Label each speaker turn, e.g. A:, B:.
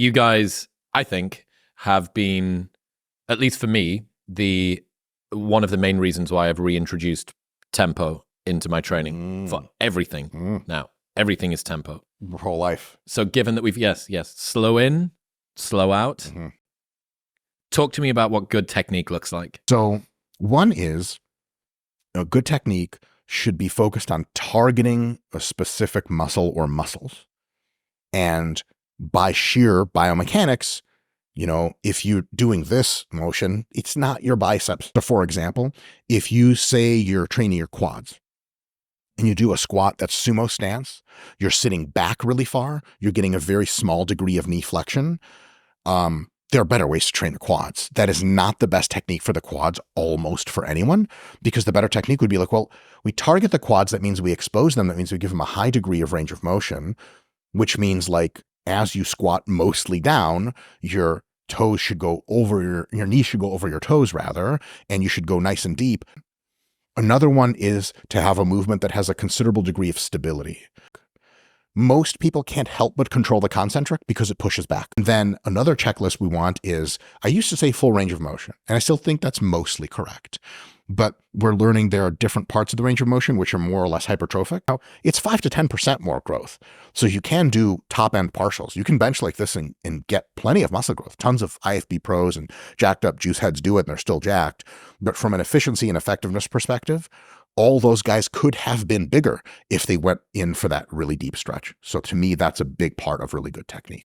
A: you guys, I think, have been, at least for me, one of the main reasons why I've reintroduced tempo into my training for everything now. Everything is tempo.
B: Your whole life.
A: So given that we've, yes, slow in, slow out, talk to me about what good technique looks like.
B: So one is, a good technique should be focused on targeting a specific muscle or muscles. And by sheer biomechanics, if you're doing this motion, it's not your biceps. So for example, if you say you're training your quads and you do a squat that's sumo stance, you're sitting back really far, you're getting a very small degree of knee flexion. There are better ways to train the quads. That is not the best technique for the quads almost for anyone, because the better technique would be like, well, we target the quads. That means we expose them. That means we give them a high degree of range of motion, which means like as you squat mostly down, your toes should go over your knees should go over your toes rather, and you should go nice and deep. Another one is to have a movement that has a considerable degree of stability. Most people can't help but control the concentric because it pushes back. And then another checklist we want is, I used to say full range of motion, and I still think that's mostly correct. But we're learning there are different parts of the range of motion which are more or less hypertrophic. Now, it's 5 to 10% more growth. So you can do top end partials. You can bench like this and get plenty of muscle growth. Tons of IFB pros and jacked up juice heads do it and they're still jacked. But from an efficiency and effectiveness perspective, all those guys could have been bigger if they went in for that really deep stretch. So to me, that's a big part of really good technique.